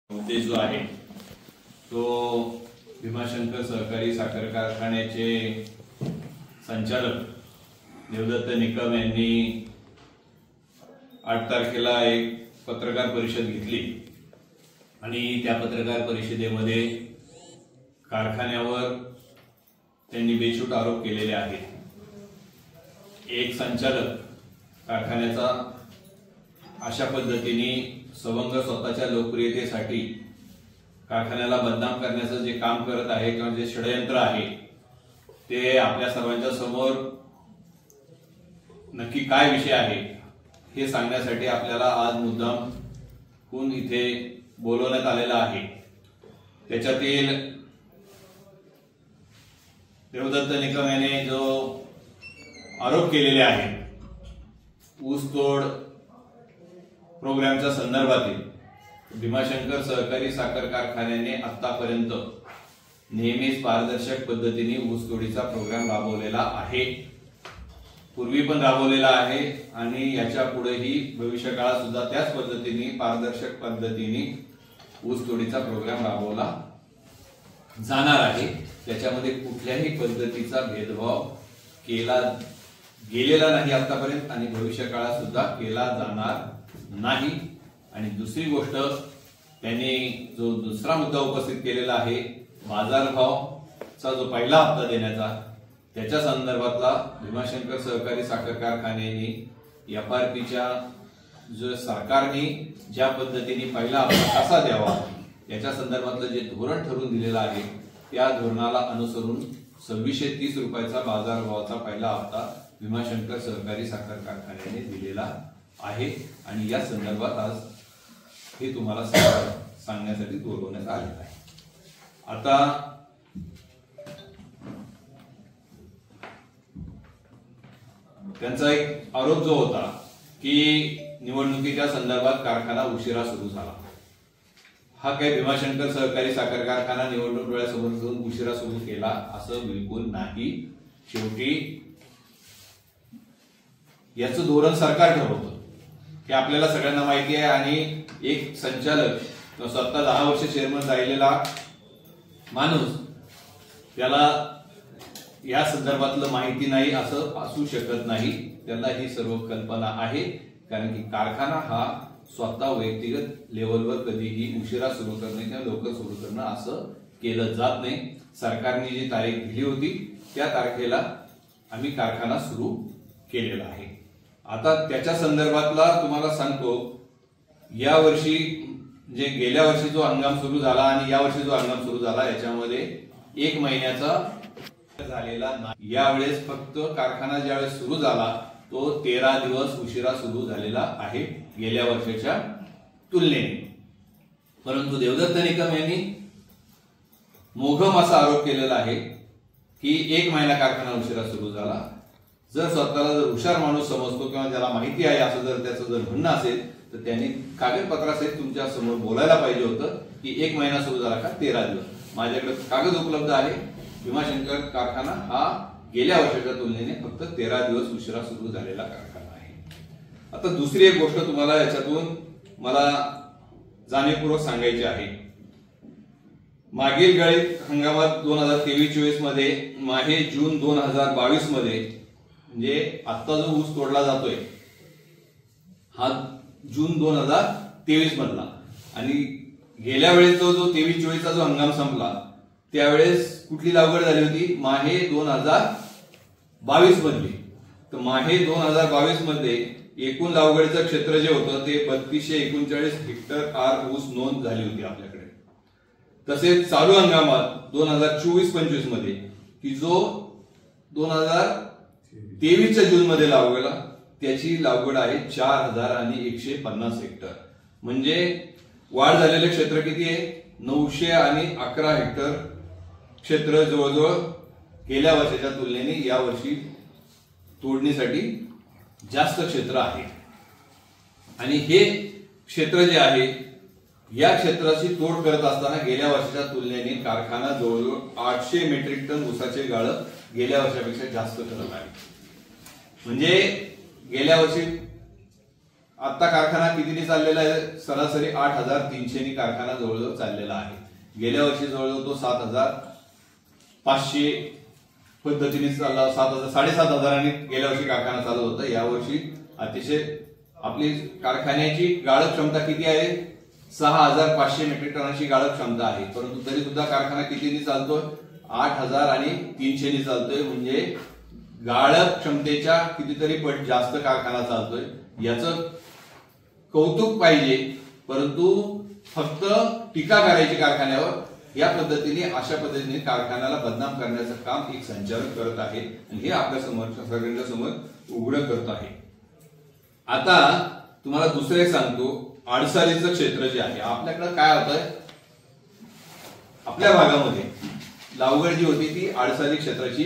उद्देश जो आहे तो भीमाशंकर सहकारी साखर कारखान्याचे संचालक देवदत्त निकम यांनी 8 तारखेला एक पत्रकार परिषद घेतली आणि त्या पत्रकार परिषदेमध्ये कारखान्यावर त्यांनी बेछूट आरोप केलेले आहेत। एक संचालक कारखान्याचा अशा पद्धतीने सवंग स्वतःच्या लोकप्रियतेसाठी कारखान्याला बदनाम करण्याचं जे काम करत आहे किंवा जे षडयंत्र आहे ते आपल्या सर्वांच्या समोर नक्की काय विषय आहे हे सांगण्यासाठी आपल्याला आज मुद्दाम कोण इथे बोलवण्यात आलेला आहे। त्याच्यातील देवदत्त निकम याने जो आरोप केलेले आहेत ऊसतोड प्रोग्रामच्या संदर्भातील भीमाशंकर सहकारी साखर कारखान्याने आतापर्यंत नेहमीच पारदर्शक पद्धतीने ऊसतोडीचा प्रोग्राम राबवलेला आहे, पूर्वी पण राबवलेला आहे आणि याच्या पुढेही भविष्य काळात सुद्धा त्याच पद्धतीने पारदर्शक पद्धतीने ऊसतोडीचा प्रोग्राम राबवला जाणार आहे। त्याच्यामध्ये कुठल्याही पद्धतीचा भेदभाव केला गेलेला नाही आतापर्यंत आणि भविष्य काळात सुद्धा केला जाणार नाही। आणि दुसरी गोष्ट त्यांनी जो दुसरा मुद्दा उपस्थित केलेला आहे बाजारभावचा जो पहिला हप्ता देण्याचा त्याच्या संदर्भातला भीमाशंकर सहकारी साखर कारखान्याने एफआरपीच्या जो सरकारने ज्या पद्धतीने पहिला हप्ता कसा द्यावा याच्या संदर्भातलं जे धोरण ठरवून दिलेलं आहे त्या धोरणाला अनुसरून 2630 रुपयाचा बाजारभावाचा पहिला हप्ता भीमाशंकर सहकारी साखर कारखान्याने दिलेला आहे आणि या संदर्भात आज हे तुम्हाला सांगण्यासाठी बोलवण्यात आलेलं आहे। आता त्यांचा एक आरोप जो होता की निवडणुकीच्या संदर्भात कारखाना उशिरा सुरू झाला, हा काही भीमाशंकर सहकारी साखर कारखाना निवडणूक वेळेसमोर घेऊन उशिरा सुरू केला असं बिलकुल नाही। शेवटी याचं धोरण सरकार ठरवतं हे आपल्याला सगळ्यांना माहिती आहे आणि एक संचालक स्वतः 10 वर्ष चेअरमन राहिलेला माणूस त्याला या संदर्भातलं माहिती नाही असं असू शकत नाही। त्याला ही सर्व कल्पना आहे कारण की कारखाना हा स्वतः व्यक्तिगत लेवलवर कधीही उशिरा सुरू करणे किंवा लवकर सुरू करणं असं केलं जात नाही। सरकारने जी तारीख दिली होती त्या तारखेला आम्ही कारखाना सुरू केलेला आहे। आता त्याच्या संदर्भातला तुम्हाला सांगतो, या वर्षी जे गेल्या वर्षी जो हंगाम सुरू झाला आणि या वर्षी जो हंगाम सुरू झाला याच्यामध्ये 1 महिन्याचा झालेला नाही। यावेळेस फक्त कारखाना ज्यावेळेस सुरू झाला तो 13 दिवस उशिरा सुरू झालेला आहे गेल्या वर्षाच्या तुलनेने। परंतु देवदत्त निकम यांनी मोघम असा आरोप केलेला आहे की 1 महिना कारखाना उशिरा सुरू झाला। जर स्वतःला जर हुशार माणूस समजतो किंवा ज्याला माहिती आहे असं जर त्याचं जर म्हणणं असेल तर त्यांनी कागदपत्रासहित तुमच्या समोर बोलायला पाहिजे होतं की 1 महिना सुरू झाला का 13 दिवस। माझ्याकडे कागद उपलब्ध आहे, भीमाशंकर कारखाना हा गेल्या वर्षाच्या तुलनेने फक्त 13 दिवस उशिरा सुरू झालेला कारखाना आहे। आता दुसरी एक गोष्ट तुम्हाला याच्यातून मला जाणीवपूर्वक सांगायची आहे। मागील गळीत हंगामात 2023-24 मध्ये माहे जून 2022 मध्ये म्हणजे आता जो ऊस तोडला जातोय हा जून 2023 मधला आणि गेल्या वेळेस जो 23-24 चा जो हंगाम संपला त्यावेळेस कुठली लागवड झाली होती माहे 2022 मधली। तर माहे 2022 मध्ये एकूण लागवडीचं क्षेत्र जे होतं ते 3239 हेक्टर आर ऊस नोंद झाली होती आपल्याकडे। तसेच चालू हंगामात 2024-25 मध्ये की जो 2023च्या जून मध्ये लागवडला त्याची लागवड आहे 4150 हेक्टर, म्हणजे वाढ झालेले क्षेत्र किती आहे 911 हेक्टर क्षेत्र जवळजवळ गेल्या वर्षाच्या तुलनेने या वर्षी तोडणीसाठी जास्त क्षेत्र आहे। आणि हे क्षेत्र जे आहे या क्षेत्राची तोड करत असताना गेल्या वर्षाच्या तुलनेने कारखाना जवळजवळ 800 मेट्रिक टन ऊसाचे गाळप गेल्या वर्षापेक्षा जास्त करत आहे। म्हणजे गेल्या वर्षी आता कारखाना कितीने चाललेला आहे? सरासरी 8,300 कारखाना जवळजवळ चाललेला आहे. गेल्या वर्षी जवळजवळ तो 7,500 पद्धतीने चालला. 7,500 गेल्या वर्षी कारखाना चालू होता. यावर्षी अतिशय आपली कारखान्याची गाळप क्षमता किती आहे? 6,500 मेट्रिक टनाची गाळप क्षमता आहे. परंतु तरी सुद्धा कारखाना कितीने चालतोय? 8,300 चालतोय. म्हणजे गाळप क्षमतेच्या कितीतरी पट जास्त कारखाना चालतोय. याचं कौतुक पाहिजे. परंतु फक्त टीका करायची कारखान्यावर, या पद्धतीने अशा पद्धतीने कारखान्याला बदनाम करण्याचं काम एक संचालक करत आहे आणि हे आपल्या समोर सगळ्यांच्या समोर उघड करत आहे. आता तुम्हाला दुसरे सांगतो, अडसालीचं क्षेत्र जे आहे आपल्याकडे काय होतंय, आपल्या भागामध्ये लागवड जी होती ती अडसाली क्षेत्राची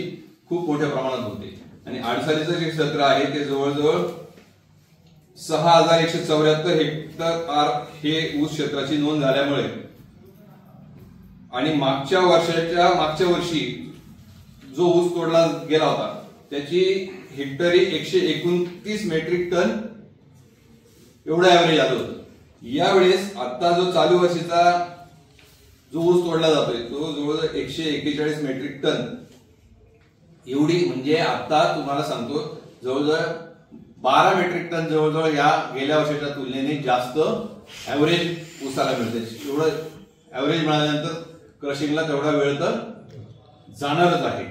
खूप मोठ्या प्रमाणात होते आणि अडसालीचं जे क्षेत्र आहे ते जवळजवळ 6,174 हेक्टर हे ऊस क्षेत्राची नोंद झाल्यामुळे आणि मागच्या वर्षी जो ऊस तोडला गेला होता त्याची हेक्टरी 129 मेट्रिक टन एवढं ऍव्हरेज आलं होतं. यावेळेस आता जो चालू वर्षीचा जो ऊस तोडला जातोय तो जवळजवळ 141 मेट्रिक टन एवढी. म्हणजे आता तुम्हाला सांगतो जवळजवळ 12 मेट्रिक टन जवळजवळ या गेल्या वर्षाच्या तुलनेने जास्त ऍव्हरेज ऊसाला मिळते. एवढं ऍव्हरेज मिळाल्यानंतर क्रशिंगला तेवढा वेळ तर जाणारच आहे.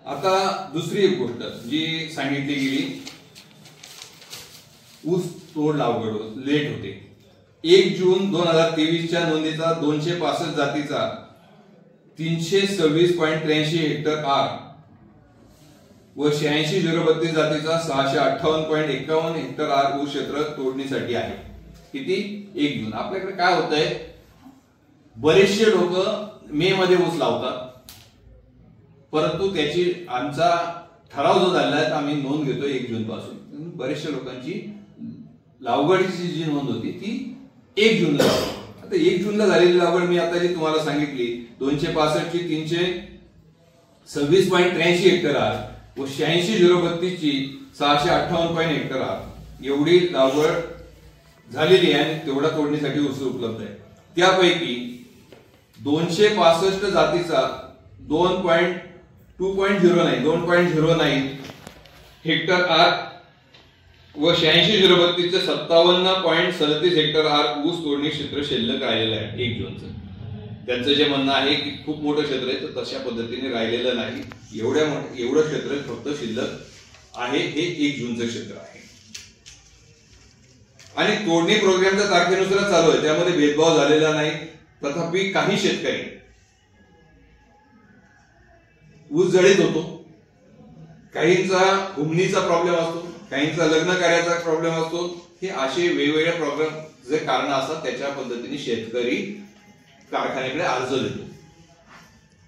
आता दुसरी एक गोष्ट जी सांगितली गेली, ऊस तोड लागवड लेट होते. 1 जून 2023च्या नोंदीचा 265 जातीचा 326.83 हेक्टर आर व 86,032 जातीचा 658.51 हेक्टर आर ऊस क्षेत्र तोडणीसाठी आहे. किती? 1 जून. आपल्याकडे काय होतंय, बरेचसे लोक मे मध्ये ऊस लावतात, परंतु त्याची आमचा ठराव जो झाला आहे आम्ही नोंद घेतोय 1 जून पासून. बरेचशा लोकांची लागवडीची जी नोंद होती ती 1 जूनला. आता 1 जूनला झालेली लागवड मी आता जी तुम्हाला सांगितली 265 ची 326.83 हेक्टर आर व 86,032 ची 658 हेक्टर आर एवढी लागवड झालेली आहे आणि तेवढा तोडणीसाठी ऊस उपलब्ध आहे. त्यापैकी 265 जातीचा 2.09 हेक्टर आर व 86,032 चे 57.37 हेक्टर आर ऊस तोडणी क्षेत्र शिल्लक राहिलेलं आहे 1 जूनचं. त्यांचं जे म्हणणं आहे की खूप मोठं क्षेत्र आहे, तर तशा पद्धतीने राहिलेलं नाही. एवढं क्षेत्र फक्त शिल्लक आहे, हे 1 जूनचं क्षेत्र आहे. आणि तोडणी प्रोग्रामच्या तारखेनुसार चालू आहे, त्यामध्ये भेदभाव झालेला नाही. तथापि काही शेतकरी ऊस जळीत होतो, काहींचा घुमणीचा प्रॉब्लेम असतो, काहींचा लग्न कार्याचा प्रॉब्लेम असतो. हे असे वेगवेगळे प्रॉब्लेम जे कारण असतात त्याच्या पद्धतीने शेतकरी कारखान्याकडे अर्ज देतो.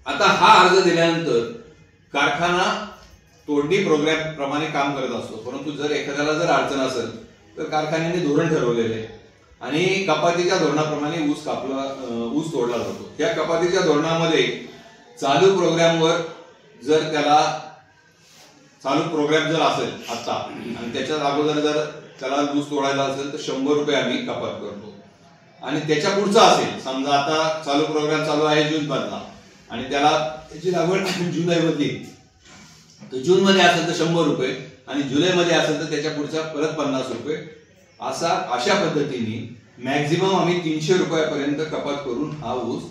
आता हा अर्ज दिल्यानंतर कारखाना तोडणी प्रोग्राम प्रमाणे काम करत असतो. परंतु जर एखाद्याला जर अडचण असेल तर कारखान्याने धोरण ठरवलेले आहे आणि कपातीच्या धोरणाप्रमाणे ऊस तोडला जातो. या कपातीच्या धोरणामध्ये चालू प्रोग्रामवर जर चालू प्रोग्राम जर असेल आता आणि त्याच्या अगोदर जर त्याला ऊस तोडायला असेल तर 100 रुपये आम्ही कपात करतो. आणि त्याच्या पुढचा असेल, समजा आता चालू प्रोग्राम चालू आहे जून मधला आणि त्याला त्याची लागवड जुलैमध्ये, तर जून मध्ये असेल तर 100 रुपये आणि जुलैमध्ये असेल तर त्याच्या पुढचा परत 50 रुपये. अशा पद्धतीने मॅक्झिमम आम्ही 300 रुपयापर्यंत कपात करून हा ऊस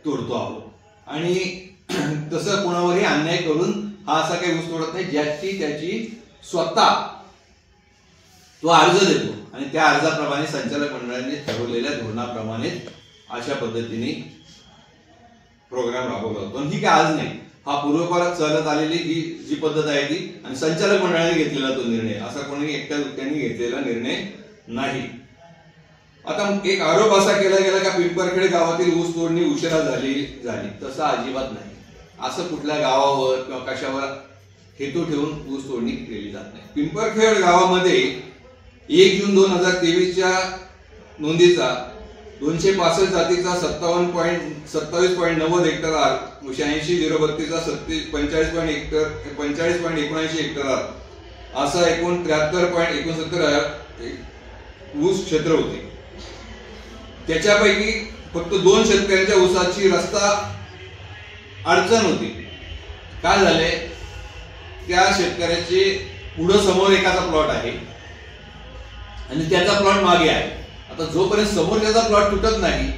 तोडतो आहोत. आणि तसं कोणावरही अन्याय करून हा असा काही ऊस तोडत नाही. त्याची स्वतः तो अर्ज देतो आणि त्या अर्जाप्रमाणे संचालक मंडळाने ठरवलेल्या धोरणाप्रमाणे अशा पद्धतीने प्रोग्राम राबवला जातो. ही काय आज नाही, हा पूर्वपरात चालत आलेली ही जी पद्धत आहे ती, आणि संचालक मंडळाने घेतलेला तो निर्णय, असा कोणी एकट्या व्यक्तीने घेतलेला निर्णय नाही. आता एक आरोप असा केला गेला का पिंपरखेड गावातील ऊस तोडणी उशिरा झाली. तसं अजिबात नाही. असं कुठल्या गावावर किंवा कशावर हेतू ठेवून ऊस तोडणी केली जात नाही. पिंपरखेड गावामध्ये 1 जून 2023च्या नोंदीचा 265 जातीचा 27.90 हेक्टर आर, 86-032चा 45.79 हेक्टर आर, असा एकूण 73.69 ऊस क्षेत्र होते. त्याच्यापैकी फक्त 2 शेतकऱ्यांच्या ऊसाची रस्ता अडचण होती. काय झाले, त्या शेतकऱ्याचे पुढं समोर एखादा प्लॉट आहे आणि त्याचा प्लॉट मागे आहे. आता जोपर्यंत समोर त्याचा प्लॉट तुटत नाही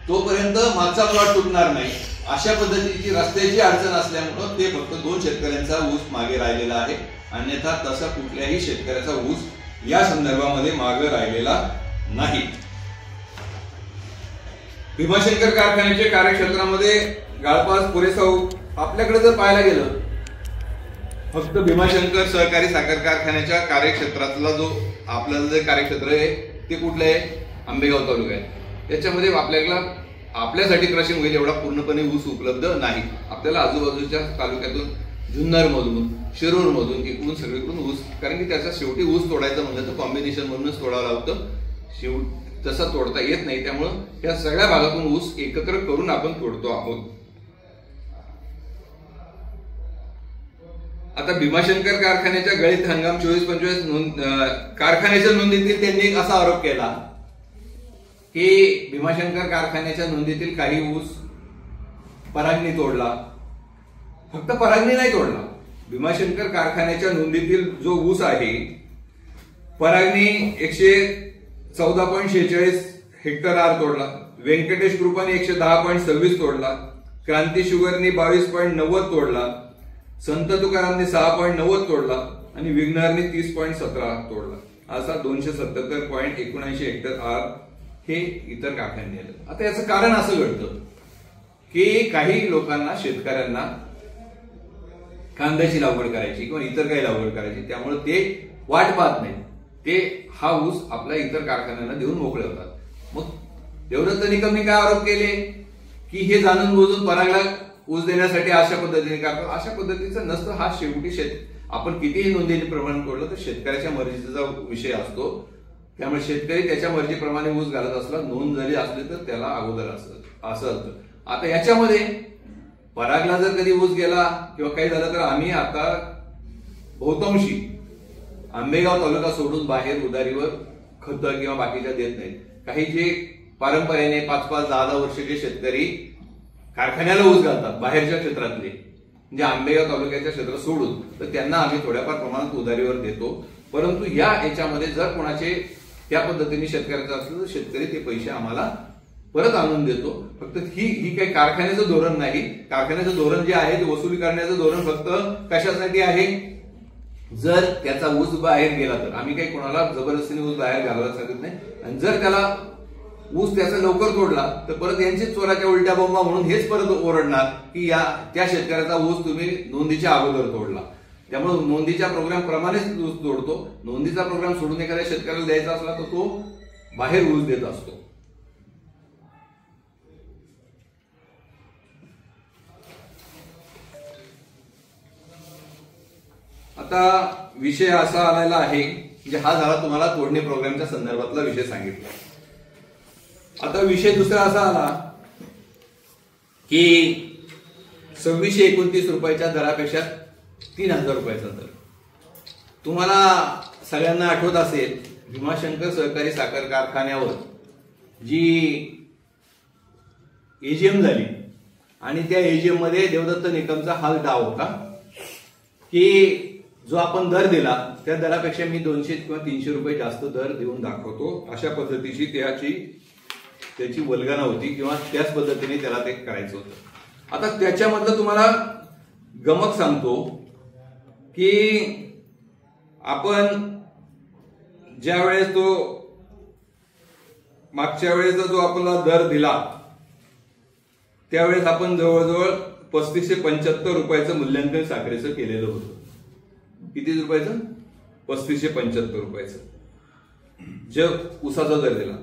तोपर्यंत मागचा प्लॉट तुटणार नाही. अशा पद्धतीची रस्त्याची अडचण असल्यामुळे ते फक्त 2 शेतकऱ्यांचा ऊस मागे राहिलेला आहे. अन्यथा तसा कुठल्याही शेतकऱ्याचा ऊस या संदर्भामध्ये मागे राहिलेला नाही. भीमाशंकर कारखान्याच्या कार्यक्षेत्रामध्ये गाळपास पुरेसा आपल्याकडे जर पाहायला गेलं, फक्त भीमाशंकर सहकारी साखर कारखान्याच्या कार्यक्षेत्रातला जो आपल्याला जे कार्यक्षेत्र आहे ते कुठलं आहे, आंबेगाव तालुका आहे. त्याच्यामध्ये आपल्यासाठी क्रशिंग होईल एवढा पूर्णपणे ऊस उपलब्ध नाही. आपल्याला आजूबाजूच्या तालुक्यातून, जुन्नर मधून, शिरूर मधून, इकडून सगळीकडून ऊस, कारण की त्याचा शेवटी ऊस तोडायचं म्हणलं तर कॉम्बिनेशन म्हणूनच तोडावं लागतं. तसा तोडता येत नाही. त्यामुळं या सगळ्या भागातून ऊस एकत्र करून आपण तोडतो आहोत. आता भीमाशंकर कारखान्याच्या गळीत हंगाम 24-25 कारखान्याच्या नोंदीतील त्यांनी एक असा आरोप केला की भीमाशंकर कारखान्याच्या नोंदीतील काही ऊस परागणी तोडला. फक्त परागणी नाही तोडला, भीमाशंकर कारखान्याच्या नोंदीतील जो ऊस आहे परागणी 114.46 हेक्टर आर तोडला, व्यंकटेश ग्रुपाने 110.26 तोडला, क्रांती शुगरनी 22.90 तोडला, संत तुकारामने 6.90 तोडला आणि विग्नरने 30.17 तोडला. असा 277.79 हेक्टर आर हे इतर कारखान्यांनी आलं. आता याचं कारण असं घडतं की काही लोकांना, शेतकऱ्यांना कांद्याची लागवड करायची किंवा इतर काही लागवड करायची, त्यामुळे ते वाट पाहत नाही. ते हा ऊस आपल्या इतर कारखान्यांना देऊन मोकळे होतात. मग देवदत्त निकमने काय आरोप केले की हे जाणून बुजून परागला ऊस देण्यासाठी अशा पद्धतीने करतात. अशा पद्धतीचं नसतं. हा शेवटी आपण कितीही नोंदीने प्रमाण तोडलं तर शेतकऱ्याच्या मर्जीचा विषय असतो. त्यामुळे शेतकरी त्याच्या मर्जीप्रमाणे ऊस घालत असला, नोंद जरी असली तर त्याला अगोदर असं असतं. आता याच्यामध्ये परागला जर कधी ऊस गेला किंवा काही झालं तर आम्ही आता बहुतांशी आंबेगाव तालुका सोडून बाहेर उधारीवर खतं किंवा बाकीच्या देत नाहीत. काही जे परंपरेने 5-5, 10-10 वर्षाचे शेतकरी कारखान्याला ऊस घालतात बाहेरच्या क्षेत्रातले, म्हणजे आंबेगाव तालुक्याच्या क्षेत्र सोडून, तर त्यांना आम्ही थोड्याफार प्रमाणात उधारीवर देतो. परंतु याच्यामध्ये जर कोणाचे त्या पद्धतीने शेतकऱ्याचं असलं तर शेतकरी ते पैसे आम्हाला परत आणून देतो. फक्त ही काही कारखान्याचं धोरण नाही. कारखान्याचं धोरण जे आहे ते वसुली करण्याचं धोरण फक्त कशासाठी आहे, जर त्याचा ऊस बाहेर गेला तर आम्ही काही कोणाला जबरदस्तीने ऊस बाहेर घालवला सांगत नाही. आणि जर त्याला ऊस त्याचा लवकर तोडला तर परत यांचीच चोराच्या उलट्या बोंबा म्हणून हेच परत ओरडणार की त्या शेतकऱ्याचा ऊस तुम्ही नोंदीच्या अगोदर तोडला. त्यामुळे नोंदीच्या प्रोग्राम प्रमाणेच ऊस तोडतो. नोंदीचा प्रोग्राम सोडून एखाद्या शेतकऱ्याला द्यायचा असला तर तो बाहेर ऊस देत असतो. आता विषय असा आलेला आहे, म्हणजे हा झाला तुम्हाला तोडणी प्रोग्रामच्या संदर्भातला विषय सांगितला. आता विषय दुसरा असा आला की 2629 रुपयाच्या दरापेक्षा 3000 रुपयाचा दर. तुम्हाला सगळ्यांना आठवत असेल भीमाशंकर सहकारी साखर कारखान्यावर जी एजीएम झाली आणि त्या एजीएम मध्ये देवदत्त निकमचा हाच डाव होता की जो आपण दर दिला त्या दरापेक्षा मी 200 किंवा 300 रुपये जास्त दर देऊन दाखवतो, अशा पद्धतीची त्याची वल्गना होती किंवा त्याच पद्धतीने त्याला ते करायचं होतं. आता त्याच्यामधलं तुम्हाला गमक सांगतो की आपण ज्या वेळेस तो मागच्या वेळेचा जो आपला दर दिला त्यावेळेस आपण जवळजवळ 3575 रुपयाचं मूल्यांकन साखरेचं केलेलं होतं. किती रुपयाचं? 3575 रुपयाचं जे उसाचा दर दिला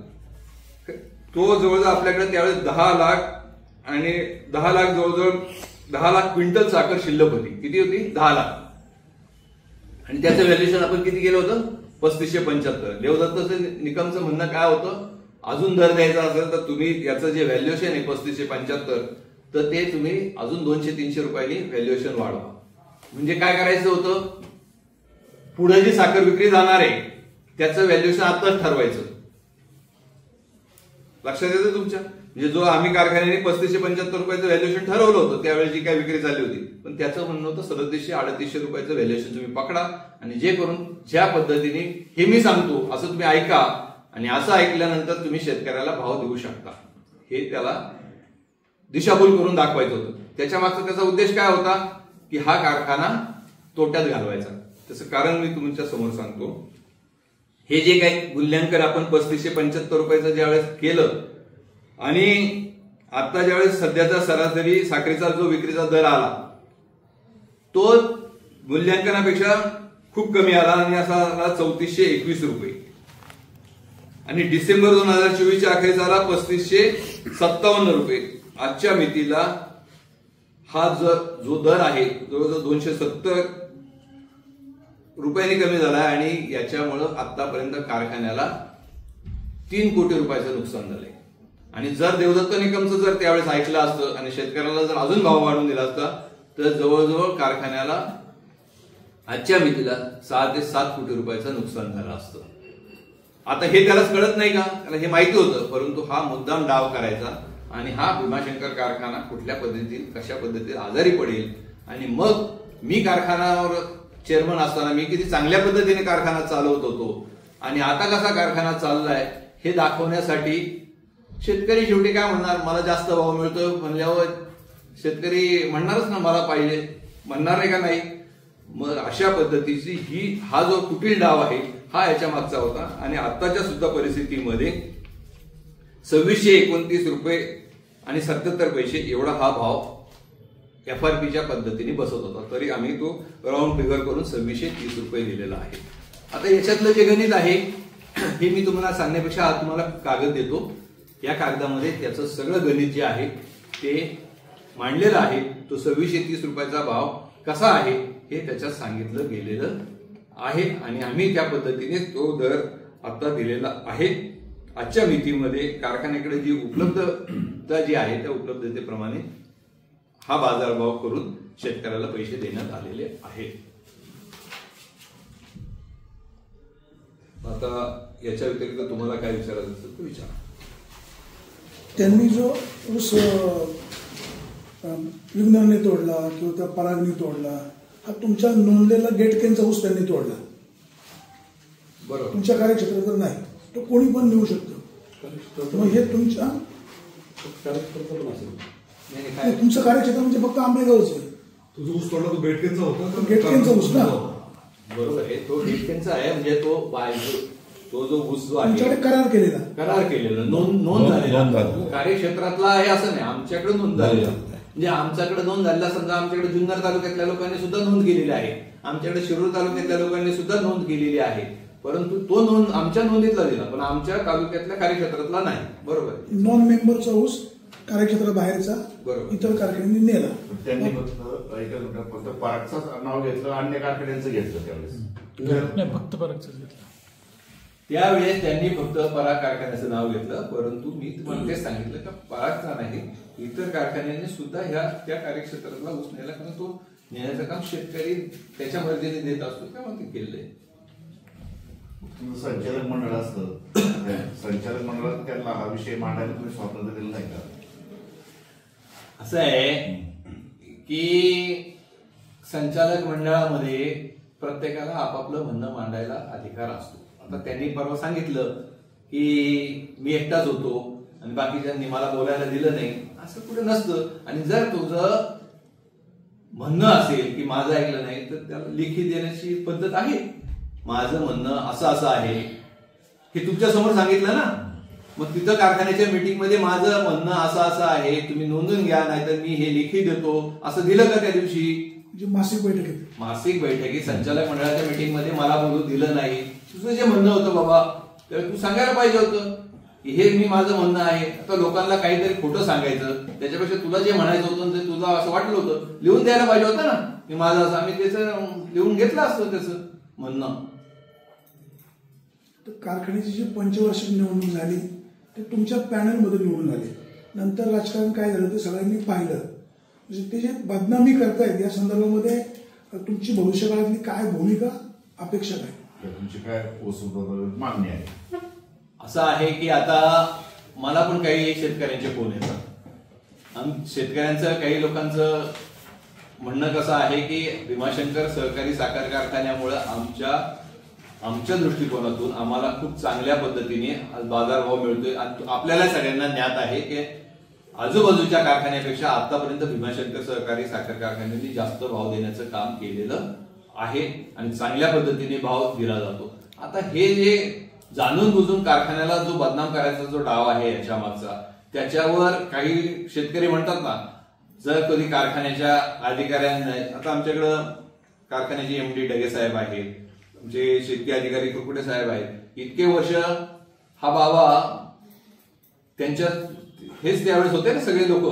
तो जवळजवळ आपल्याकडे त्यावेळेस 10 लाख आणि 10 लाख जवळजवळ 10 लाख क्विंटल साखर शिल्लक होती. किती होती? 10 लाख. आणि त्याचं व्हॅल्युएशन आपण किती केलं होतं? 3575. देवदत्त निकमचं म्हणणं काय होतं अजून दर द्यायचा असेल तर तुम्ही याचं जे व्हॅल्युएशन आहे 3575 तर ते तुम्ही अजून 200-300 रुपयांनी व्हॅल्युएशन वाढवा. म्हणजे काय करायचं होतं, पुढे जी साखर विक्री जाणार आहे त्याचं व्हॅल्युएशन आताच ठरवायचं. लक्षात येतं तुमच्या? म्हणजे जो आम्ही कारखान्याने 3575 रुपयाचं व्हॅल्युएशन ठरवलं होतं त्यावेळी जी काय विक्री झाली होती, पण त्याचं म्हणणं होतं 3700-3800 रुपयाचं व्हॅल्युएशन तुम्ही पकडा आणि जे करून ज्या पद्धतीने हे मी सांगतो असं तुम्ही ऐका आणि असं ऐकल्यानंतर तुम्ही शेतकऱ्याला भाव देऊ शकता, हे त्याला दिशाभूल करून दाखवायचं होतं. त्याच्या मागचा त्याचा उद्देश काय होता की हा कारखाना तोट्यात घालवायचा. त्याचं कारण मी तुमच्या समोर सांगतो. हे जे काही मूल्यांकन आपण 3575 रुपयाचं ज्यावेळेस केलं आणि आता ज्यावेळेस सध्याचा सरासरी साखरेचा जो विक्रीचा दर आला तो मूल्यांकनापेक्षा खूप कमी आला आणि असा आला 3421 रुपये आणि डिसेंबर 2024च्या अखेरीस आला 3557 रुपये. आजच्या मितीला हा जो दर आहे जवळजवळ 270 रुपयांनी कमी झाला आणि याच्यामुळं आतापर्यंत कारखान्याला 3 कोटी रुपयाचं नुकसान झालंय. आणि जर देवदत्त निकमचं जर त्यावेळेस ऐकलं असतं आणि शेतकऱ्याला जर अजून भाव वाढवून दिला असता तर जवळजवळ कारखान्याला आजच्या मितीला 6 ते 7 कोटी रुपयाचं नुकसान झालं असतं. आता हे त्यालाच कळत नाही का? त्याला हे माहिती होतं, परंतु हा मुद्दाम डाव करायचा आणि हा भीमाशंकर कारखाना कुठल्या पद्धतीत कशा पद्धतीत आजारी पडेल आणि मग मी कारखान्यावर चेअरमन असताना मी किती चांगल्या पद्धतीने कारखाना चालवत होतो आणि आता कसा कारखाना चाललाय हे दाखवण्यासाठी शेतकरी शेवटी काय म्हणणार, मला जास्त भाव मिळतो म्हणल्यावर शेतकरी म्हणणारच ना मला पाहिजे, म्हणणार नाही का नाही. मग अशा पद्धतीची हा जो कुटील डाव आहे हा याच्या मागचा होता आणि आताच्या सुद्धा परिस्थितीमध्ये 2629 रुपये आणि 77 पैसे एवढा हा भाव FRPच्या पद्धतीने बसत होता. तरी आम्ही तो राऊंड फिगर करून 2630 रुपये दिलेला आहे. आता याच्यातलं जे गणित आहे हे मी तुम्हाला सांगण्यापेक्षा आज तुम्हाला कागद देतो. या कागदामध्ये त्याचं सगळं गणित जे आहे ते मांडलेलं आहे. तो 2630 रुपयाचा भाव कसा आहे हे त्याच्यात सांगितलं गेलेलं आहे आणि आम्ही त्या पद्धतीने तो दर आता दिलेला आहे. आजच्या मितीमध्ये कारखान्याकडे जी उपलब्धता जी आहे त्या उपलब्धतेप्रमाणे हा बाजारभाव करून शेतकऱ्याला पैसे देण्यात आलेले आहेत. आता याच्या व्यतिरिक्त तुम्हाला काय विचारायचं असेल तर विचारा. त्यांनी जो ऊस विज्ञानने तोडला किंवा त्या परागने तोडला, हा तुमच्या नोंदलेला गेटकेनचा ऊस त्यांनी तोडला, बरोबर, तुमच्या कार्यक्षेत्रात नाही, तो कोणी पण नेऊ शकतो. मग हे तुमच्या तुमचं कार्यक्षेत्र म्हणजे फक्त आंबेगावच आहे. तुझा ऊस तोडला तो गेटकेनचा होता, गेटकेनचा ऊस ना, बरोबर आहे, तो गेटकेनचा आहे. म्हणजे तो जो ऊस जो आहे करार केलेला नोंद झालेला कार्यक्षेत्रातला आहे असं नाही, आमच्याकडे नोंद झालेला. म्हणजे आमच्याकडे नोंद झालेला समजा आमच्याकडे जुन्नर तालुक्यातल्या लोकांनी सुद्धा नोंद केलेली आहे, आमच्याकडे शिरूर तालुक्यातल्या लोकांनी सुद्धा नोंद केलेली आहे, परंतु तो नोंद आमच्या नोंदीतला दिला पण आमच्या तालुक्यातल्या कार्यक्षेत्रातला नाही. बरोबर, नॉन मेंबरचा ऊस कार्यक्षेत्राबाहेरचा बरोबर इतर कारखान्यांनी नेला. त्यांनी फक्त परागचं नाव घेतलं, अन्य कारखान्यांचं घेतलं त्यावेळेस फक्त परागचं घेतलं. त्यावेळेस त्यांनी फक्त पराग कारखान्याचं नाव घेतलं, परंतु मी तुम्हाला तेच सांगितलं का परागचा नाही इतर कारखान्यांनी सुद्धा त्या कार्यक्षेत्रातला ऊस नेला, कारण तो नेण्याचं काम शेतकरी त्याच्या मर्जीने देत असतो त्यामुळे ते केलंय. संचालक मंडळ असतं, संचालक मंडळात त्यांना हा विषय मांडायला तुम्ही स्वातंत्र्य दिलं नाही का? असं आहे की संचालक मंडळामध्ये प्रत्येकाला आपापलं म्हणणं मांडायला अधिकार असतो. आता त्यांनी परवा सांगितलं की मी एकटाच होतो आणि बाकीच्यांनी मला बोलायला दिलं नाही, असं कुठे नसतं. आणि जर तुझं म्हणणं असेल की माझं ऐकलं नाही तर त्याला लेखी देण्याची पद्धत आहे. माझं म्हणणं असं आहे हे तुमच्या समोर सांगितलं ना, मग तिथं कारखान्याच्या मीटिंगमध्ये माझं म्हणणं असं आहे तुम्ही नोंदून घ्या नाहीतर मी हे लेखी देतो असं दिलं का त्या दिवशी? मासिक बैठकीत संचालक मंडळाच्या मीटिंगमध्ये मला बोलू दिलं नाही. तुझं जे म्हणणं होतं बाबा तर तू सांगायला पाहिजे होतं की हे मी माझं म्हणणं आहे. आता लोकांना काहीतरी खोटं सांगायचं त्याच्यापेक्षा तुला जे म्हणायचं होतं ते तुला असं वाटलं होतं लिहून द्यायला पाहिजे होतं ना, मी माझं असं आम्ही त्याचं लिहून घेतलं असतं त्याचं म्हणणं. कारखान्याची जी पंचवार्षिक निवडणूक झाली ते तुमच्या पॅनलमध्ये निवडून आले. नंतर राजकारण काय झालं ते सगळ्यांनी पाहिलं. म्हणजे ते जे बदनामी करतायत या संदर्भामध्ये तुमची भविष्यकाळातली काय भूमिका, अपेक्षा काय? तुमची काय वस्तूबद्दल मागणी आहे? असं आहे की आता मला पण काही शेतकऱ्यांचे फोन येतात. शेतकऱ्यांचं काही लोकांचं म्हणणं कसं आहे की भीमाशंकर सहकारी साखर कारखान्यामुळे आमच्या दृष्टिकोनातून आम्हाला खूप चांगल्या पद्धतीने बाजारभाव मिळतोय. आपल्याला सगळ्यांना ज्ञात आहे की आजूबाजूच्या कारखान्यापेक्षा आतापर्यंत भीमाशंकर सहकारी साखर कारखान्यांनी जास्त भाव देण्याचं काम केलेलं आहे आणि चांगल्या पद्धतीने भाव दिला जातो. आता हे जे जाणून बुजून कारखान्याला जो बदनाम करायचा जो डाव आहे याच्या मागचा, त्याच्यावर काही शेतकरी म्हणतात ना, जर कधी कारखान्याच्या अधिकाऱ्यांना, आता आमच्याकडं कारखान्याचे एमडी डगे साहेब आहेत, आमचे शेतकी अधिकारी कुरकुटे साहेब आहेत, इतके वर्ष हा बाबा त्यांच्या हेच त्यावेळेस होते ना सगळे लोक,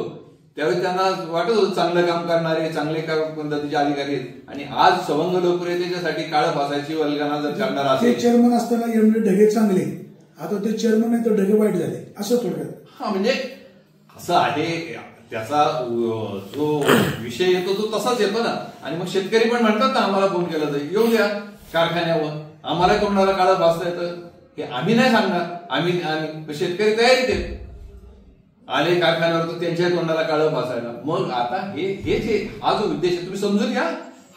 त्यावेळेस त्यांना वाटत होतं चांगलं काम करणारे, चांगले पद्धतीचे अधिकारी आहेत. आणि आज सवंग लोक त्याच्यासाठी काळं फासायची वल्गना जर करणार ते असेल, चेअरमन असताना एमडी ढगे चांगले, आता ते चेअरमन आहे तर ढगे वाईट झाले, असं थोडक्यात. हा म्हणजे असं आहे, त्याचा जो विषय येतो तो तसाच येतो ना. आणि मग शेतकरी पण म्हणतात ना, आम्हाला फोन केला तर येऊ द्या कारखान्यावर, आम्हाला कोणाला काळं फासता येतं हे आम्ही नाही सांगणार. आम्ही शेतकरी तयारीत आहेत, आले कारखान्यावर तर त्यांच्या तोंडाला काळं फासायला. मग आता हे जे हा जो उद्देश आहे तुम्ही समजून घ्या,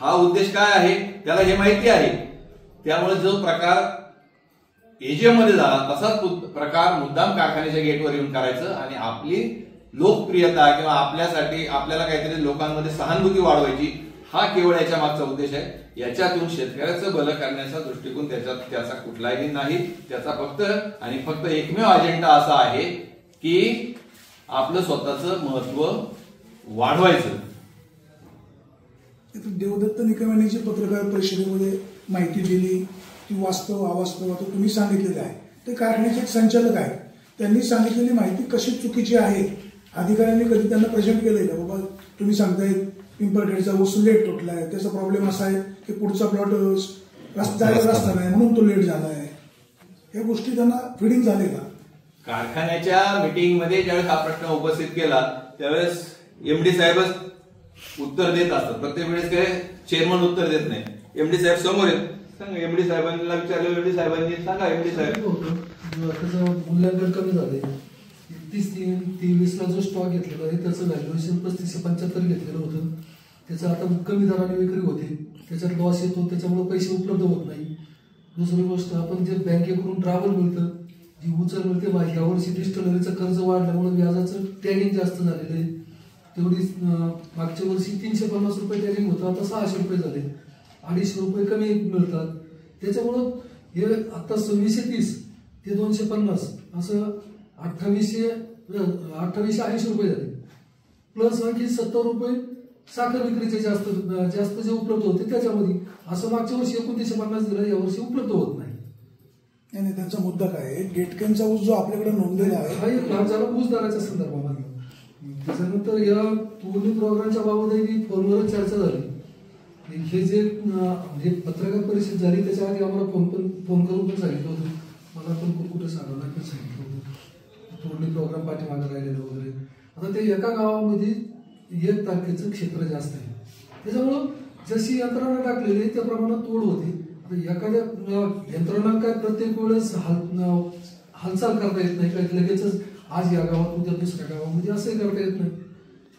हा उद्देश काय आहे त्याला हे माहिती आहे. त्यामुळे जो प्रकार एजीएम मध्ये झाला तसाच प्रकार मुद्दाम कारखान्याच्या गेटवर येऊन करायचं आणि आपली लोकप्रियता किंवा आपल्यासाठी आपल्याला काहीतरी लोकांमध्ये सहानुभूती वाढवायची, हा केवळ याच्या मागचा उद्देश आहे. याच्यातून शेतकऱ्याचं भलं करण्याचा दृष्टिकोन त्याचा कुठलाही नाही. त्याचा फक्त आणि फक्त एकमेव अजेंडा असा आहे की आपलं स्वतःचं महत्व वाढवायचं. देवदत्त निकम यांनी जी पत्रकार परिषदेमध्ये माहिती दिली ती वास्तव अवास्तव आता तुम्ही सांगितलेलं आहे. ते कारखान्याचे एक संचालक आहेत, त्यांनी सांगितलेली माहिती कशी चुकीची आहे, अधिकाऱ्यांनी कधी त्यांना प्रेझेंट केलंय का? बाबा तुम्ही सांगताय पिंपरखेडचा ऊस लेट तुटलाय, त्याचा प्रॉब्लेम असा आहे की पुढचा प्लॉट जायला रस्ता नाही म्हणून तो लेट झालाय, या गोष्टी त्यांना फिडिंग झाले का? कारखान्याच्या मीटिंग मध्ये ज्यावेळेस हा प्रश्न उपस्थित केला त्यावेळेस एमडी साहेबच उत्तर देत असतात. प्रत्येक वेळेस काय चेअरमन उत्तर देत नाही. एमडी साहेब समोर आहेत, सांगा एमडी साहेबांना विचारलं, एमडी साहेबांनी सांगा. एमडी साहेब त्याचं मूल्यांकन कमी झालंय. 31-23ला जो स्टॉक घेतलेला आहे त्याचं व्हॅल्युएशन 3575 घेतलेलं होतं, त्याचं आता कमी दराने विक्री होते, त्याच्यात लॉस येतो, त्याच्यामुळे पैसे उपलब्ध होत नाही. दुसरी गोष्ट, आपण जे बँकेकडून ट्रॅव्हल मिळतं, जी उचल मिळते, यावर्षी डिस्टलरीचं कर्ज वाढल्यामुळे व्याजाचं टॅगिंग जास्त झालेलं आहे. तेवढी मागच्या वर्षी 350 रुपये टॅगिंग होतं, आता 600 रुपये झाले, 250 रुपये कमी मिळतात. त्याच्यामुळं हे आता 2630 ते 250 असं 2880 रुपये झाले. प्लस आणखी 70 रुपये साखर विक्रीचे जास्त जे उपलब्ध होते त्याच्यामध्ये. असं मागच्या वर्षी 2950 दिलं, यावर्षी उपलब्ध होत नाही. नाही, त्यांचा मुद्दा काय आहे, गेटकेनचा ऊस जो आपल्याकडे नोंदलेला आहे हा एक लाभ झाला ऊस दराच्या संदर्भामध्ये. त्याच्यानंतर या पूर्ण प्रोग्रामच्या बाबतही फोनवर चर्चा झाली. हे जे पत्रकार परिषद झाली त्याच्या आधी आम्हाला फोन करून पण सांगितलं होतं, मला पण कुठे सांगायला पण सांगितलं होतं, पूर्ण प्रोग्राम पाठीमागे राहिलेलं वगैरे. आता ते एका गावामध्ये 1 तारखेचं क्षेत्र जास्त आहे, त्याच्यामुळं जशी यंत्रणा टाकलेली आहे त्या प्रमाणात तोड होते. एखाद्या यंत्रणा काय प्रत्येक वेळेस हालचाल करता येत नाही, काय लगेच आज या गावात उद्या दुसऱ्या गावामध्ये असंही करता येत नाही.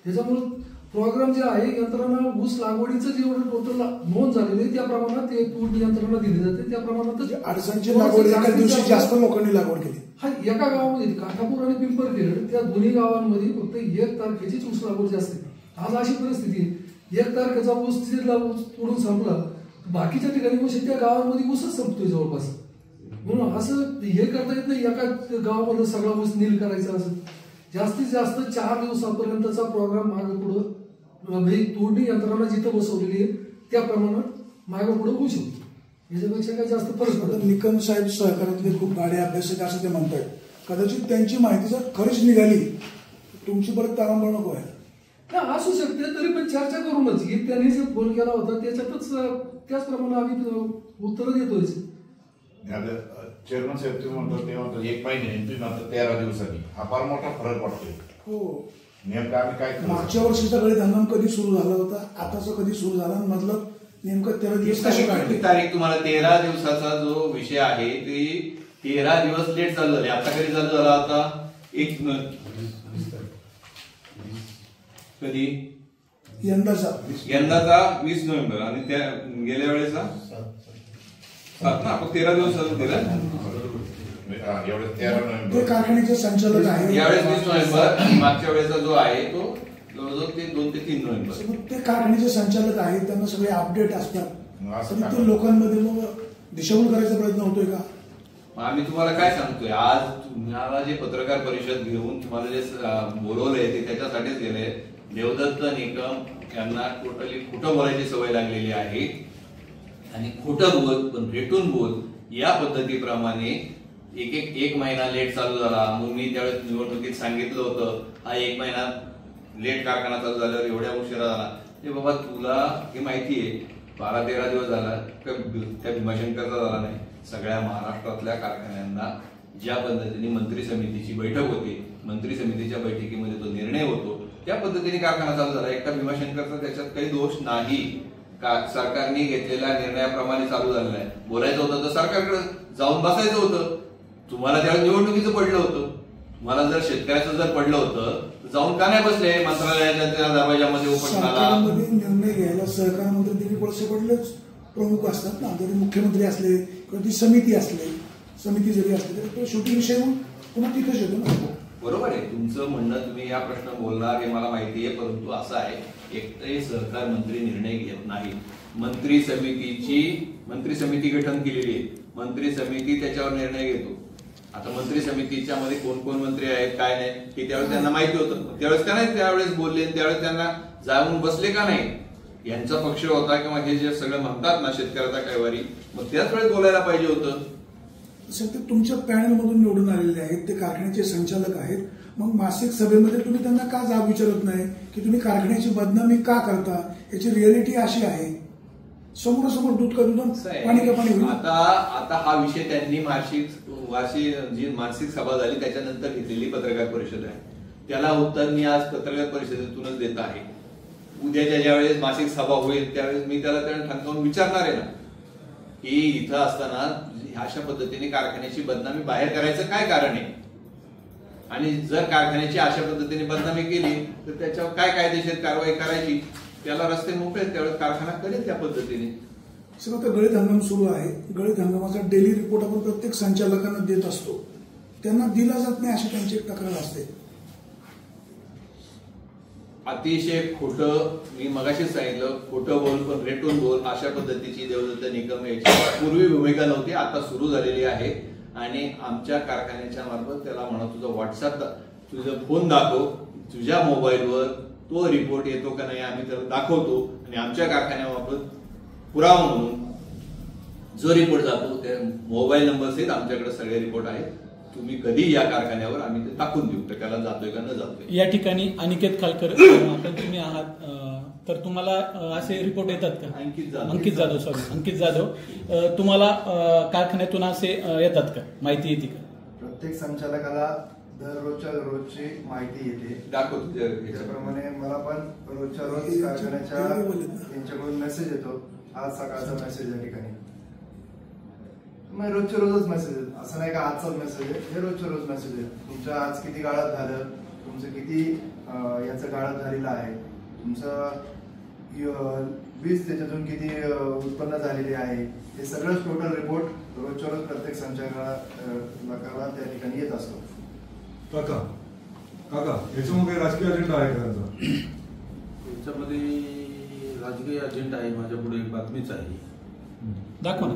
त्याच्यामुळं प्रोग्राम जे आहे यंत्रणा ऊस लागवडीचं जेवढं टोटल नोंद झालेली आहे त्या प्रमाणात ते पूर्ण यंत्रणा दिली जाते, त्या प्रमाणातच अडचणची लागवड एका दिवशी जास्त लोकांनी लागवड केली. हा एका गावामध्ये काठापूर आणि पिंपरखेड त्या दोन्ही गावांमध्ये फक्त 1 तारखेचीच ऊस लागवड जास्त आहे. आज अशी परिस्थिती आहे, 1 तारखेचा ऊस तोडून संपला, बाकीच्या ठिकाणी ऊस त्या गावांमध्ये ऊसच संपतोय जवळपास. म्हणून असं हे करता येत नाही एका गावामध्ये सगळा ऊस नील करायचा. असं जास्तीत जास्त 4 दिवसापर्यंतचा प्रोग्राम मागे पुढं तोडणी यंत्रणा जिथं बसवलेली आहे त्या प्रमाणात मागे पुढे होऊ शकतो, याच्यापेक्षा काही जास्त फरक पडत. निकम साहेब सहकारातले खूप गाडे अभ्यासक असं ते म्हणतात, कदाचित त्यांची माहिती जर खरीच निघाली तुमची परत तारांबळ नको आहे. असू शकते, तरी पण चर्चा करूनच की त्यांनी जे फोन केला होता त्याच्यातच त्याचप्रमाणे आम्ही उत्तर देतोय. चेअरमन साहेब तुम्ही म्हणतो ते म्हणतो 1 महिने तुम्ही म्हणतो 13 दिवसांनी हा फार मोठा फरक पडतोय. हो, नेमकं आम्ही काय करू? मागच्या वर्षीचा गळीत हंगाम कधी सुरू झाला होता, आताचा कधी सुरू झाला, मधलं नेमकं 13 दिवस कसे काढले? तारीख तुम्हाला 13 दिवसाचा जो विषय आहे ती 13 दिवस लेट चालू झाली. आता कधी चालू झाला होता? कधी? यंदाचा 20 नोव्हेंबर आणि त्या गेल्या वेळेचा 7 ना. आपण 13 दिवस चालू केलं. एवढे 13 नोव्हेंबर ते कारखान्याचे संचालक आहे. यावेळेस 20 नोव्हेंबर आणि मागच्या वेळेचा जो आहे तो जवळजवळ ते 2 ते 3 नोव्हेंबर. ते कारखान्याचे संचालक आहेत, त्यांना सगळे अपडेट असतात. असं तरी काय? ते लोकांमध्ये मग दिशाभूल करायचा प्रयत्न होतोय का? आम्ही तुम्हाला काय सांगतोय, आज तुम्हाला जे पत्रकार परिषद घेऊन तुम्हाला जे बोलवलंय ते त्याच्यासाठीच गेले. देवदत्त निकम यांना टोटली खोटं बोलायची सवय लागलेली आहे आणि खोटं बोल पण भेटून बोल या पद्धतीप्रमाणे एक महिना लेट चालू झाला. मग मी त्यावेळेस निवडणुकीत सांगितलं होतं हा 1 महिना लेट कारखाना चालू झाल्यावर एवढ्या उशिरा झाला. ते बाबा तुला हे माहिती आहे 12-13 दिवस झाला त्या भीमाशंकरचा झाला नाही. सगळ्या महाराष्ट्रातल्या कारखान्यांना ज्या पद्धतीने मंत्री समितीची बैठक होती, मंत्री समितीच्या बैठकीमध्ये तो निर्णय होतो त्या पद्धतीने कारखाना चालू झाला. एकटा भीमाशंकरचा त्याच्यात काही दोष नाही. सरकारने घेतलेल्या निर्णयाप्रमाणे चालू झालेला आहे. बोलायचं होतं तर सरकारकडे जाऊन बसायचं होतं. तुम्हाला त्यावेळेस निवडणुकीचं पडलं होतं. तुम्हाला जर शेतकऱ्याचं जर पडलं होतं तर जाऊन का नाही बसले मंत्रालयाच्या दरवाजामध्ये उपोषणाला? सरकारमध्ये निर्णय घ्यायला सहकार मंत्री दिलीप वळसे पाटीलच प्रमुख असतात ना. जरी मुख्यमंत्री असले किंवा ती समिती जरी असली तरी तो शेवटी विषय पुन्हा तिथेच येतो ना. बरोबर आहे तुमचं म्हणणं. तुम्ही या प्रश्न बोलणार हे मला माहिती आहे. परंतु असं आहे एकटही सहकार मंत्री निर्णय घेत नाही. मंत्री समिती गठन केलेली आहे. मंत्री समिती त्याच्यावर निर्णय घेतो. आता मंत्री समितीच्या मध्ये कोण कोण मंत्री आहेत काय नाही हे त्यावेळेस त्यांना माहिती होतं. त्यावेळेस का नाही त्यावेळेस बोलले, त्यावेळेस त्यांना जाऊन बसले का नाही? यांचा पक्ष होता किंवा हे जे सगळं म्हणतात ना शेतकऱ्याचा कैवारी, मग त्याच वेळेस बोलायला पाहिजे होतं. सर ते तुमच्या पॅनलमधून निवडून आलेले आहेत, ते कारखान्याचे संचालक आहेत. मग मासिक सभेमध्ये तुम्ही त्यांना का जाब विचारत नाही की तुम्ही कारखान्याची बदनामी का करता? याची रिअलिटी अशी आहे. समोरासमोर दूध का दूध पाणी का पाणी होईल. आता हा विषय त्यांनी जी मासिक सभा झाली त्याच्यानंतर घेतलेली पत्रकार परिषद आहे. त्याला उत्तर मी आज पत्रकार परिषदेतूनच देत आहे. उद्याच्या ज्यावेळेस मासिक सभा होईल त्यावेळेस मी त्याला ठणकावून विचारणार आहे ना की इथं असताना अशा पद्धतीने कारखान्याची बदनामी बाहेर करायचं काय कारण आहे आणि जर कारखान्याची अशा पद्धतीने बदनामी केली तर त्याच्यावर काय कायदेशीर कारवाई करायची. त्याला रस्ते मोकळे त्यावेळेस कारखाना करेल त्या पद्धतीने. सर आता गळीत हंगाम सुरू आहे. गळीत हंगामाचा डेली रिपोर्ट आपण प्रत्येक संचालकांना देत असतो. त्यांना दिला जात नाही अशी त्यांची एक तक्रार असते. अतिशय खोटं, मी मगाशीच सांगितलं खोटं बोल पण रेटून बोल अशा पद्धतीची देवदत्त निकम याची पूर्वी भूमिका नव्हती, आता सुरू झालेली आहे. आणि आमच्या कारखान्याच्या मार्फत त्याला म्हणा तुझा व्हॉट्सअप तुझा फोन दाखव, तुझ्या मोबाईलवर तो रिपोर्ट येतो का नाही आम्ही त्याला दाखवतो आणि आमच्या कारखान्याबाबत पुरावा म्हणून जो रिपोर्ट जातो त्या मोबाईल नंबर सहित आमच्याकडे सगळे रिपोर्ट आहेत. तुम्ही कधी या कारखान्यावर आम्ही ते टाकून देऊ टक्याला जातोय का न जातोय. या ठिकाणी अनिकेत खालकर आपण तुम्ही आहात तर तुम्हाला असे रिपोर्ट येतात का? अंकित जाधव तुम्हाला कारखान्यातून असे येतात का, माहिती येते का? प्रत्येक संचालकाला दररोजच्या रोजची माहिती येते. दाखवतो त्याप्रमाणे मला पण रोजच्या रोज कारखान्याच्या त्यांच्याकडून मेसेज येतो. आज सकाळचा मेसेज या ठिकाणी रोजच्या रोजच मेसेज आहेत. असं नाही का आजचाच मेसेज आहे, हे रोजच्या रोज मेसेज आहे. तुमचं आज किती गाळप झालं, तुमचं किती याचं गाळप झालेलं आहे, तुमचं वीज त्याच्यातून किती उत्पन्न झालेले आहे, हे सगळंच टोटल रिपोर्ट रोजच्या रोज प्रत्येक संचालकाला त्या ठिकाणी येत असतो. काका याच्यामध्ये राजकीय अजेंडा आहे का त्यांचा? याच्यामध्ये राजकीय अजेंडा आहे. माझ्या पुढे एक बातमीच आहे, दाखवा.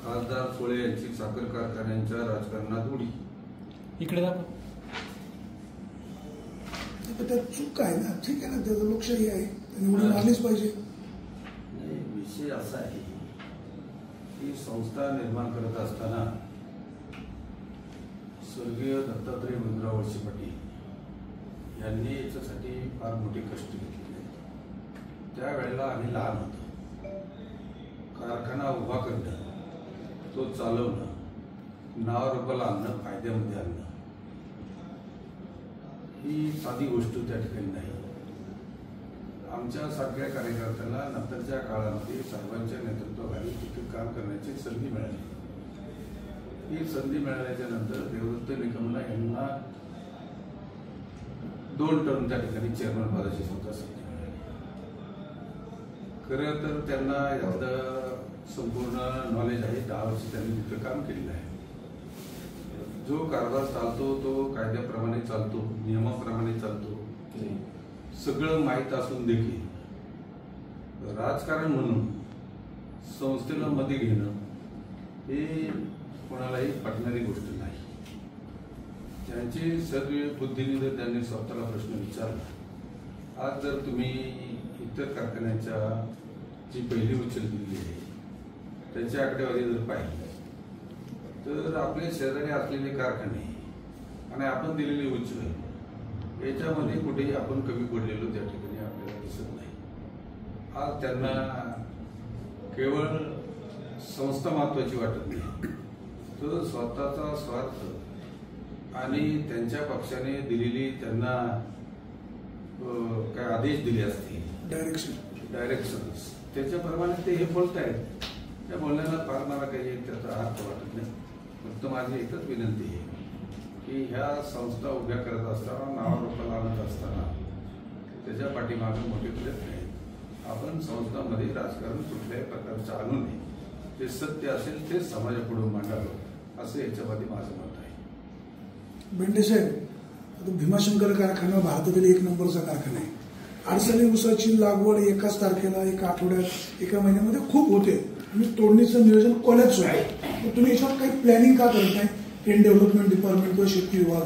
खासदार सोळे यांची साखर कारखान्यांच्या राजकारणात उडी. इकडे दाखवा. त्यात चूक आहे ना. ठीक आहे ना, त्याचं लोकशाही आहे, निवडून आलीच पाहिजे. विषय असा आहे की संस्था निर्माण करत असताना स्वर्गीय दत्तात्रय मंगराव वळसे पाटील यांनी याच्यासाठी फार मोठे कष्ट घेतलेले. त्यावेळेला आम्ही लहान होतो. कारखाना उभा करणं तो चालवणं, नावारूपाला आणणं, फायद्यामध्ये आणणं ही साधी गोष्ट त्या ठिकाणी नाही. आमच्या सारख्या कार्यकर्त्यांना नंतरच्या काळामध्ये साहेबांच्या नेतृत्वाखाली तिथे काम करण्याची संधी मिळाली. ही संधी मिळाल्याच्या नंतर देवदत्त निकमला यांना 2 टर्म त्या ठिकाणी चेअरमन पदाची सुद्धा संधी मिळाली. खरं तर त्यांना यातलं संपूर्ण नॉलेज आहे. 10 वर्ष त्यांनी तिथं काम केलेलं आहे. जो कारभार चालतो तो कायद्याप्रमाणे चालतो, नियमाप्रमाणे चालतो. सगळं माहीत असून देखील राजकारण म्हणून संस्थेला मध्ये घेणं हे कोणालाही पटणारी गोष्ट नाही. त्यांची सर्व बुद्धीने जर त्यांनी स्वतःला प्रश्न विचारला, आज जर तुम्ही इतर कारखान्याच्या जी पहिली उचल दिली आहे त्याची आकडेवारी जर पाहिली तर आपले शेजारी असलेले कारखाने आणि आपण दिलेली उचल याच्यामध्ये कुठेही आपण कमी पडलेलो त्या ठिकाणी आपल्याला दिसत नाही. आज त्यांना केवळ संस्था महत्वाची वाटत नाही, तर स्वतःचा स्वार्थ आणि त्यांच्या पक्षाने दिलेली त्यांना काय आदेश दिले असतील डायरेक्शन्स त्याच्याप्रमाणे ते हे बोलत आहेत. त्या बोलण्याला फार मला काही त्याचा अर्थ वाटत नाही. फक्त माझी एकच विनंती आहे की ह्या संस्था उभ्या करत असताना, नावारूपाला आणत असताना त्याच्या पाठीमागे मोठे प्रयत्न आहेत. आपण संस्थांमध्ये राजकारण कुठल्याही प्रकारचं आणू नये. ते सत्य असेल ते समाजापुढे मांडावं असं याच्यामध्ये माझं मत आहे. बेंडे साहेब, आता भीमाशंकर कारखाना भारतातील 1 नंबरचा कारखाना आहे. अडचणी ऊसाची लागवड एकाच तारखेला, एका आठवड्यात, एका महिन्यामध्ये खूप होते आणि तोडणीचं नियोजन कोल्याच होतं. तुम्ही याच्यावर काही प्लॅनिंग का करत नाही? केन डेव्हलपमेंट डिपार्टमेंट किंवा शेती विभाग?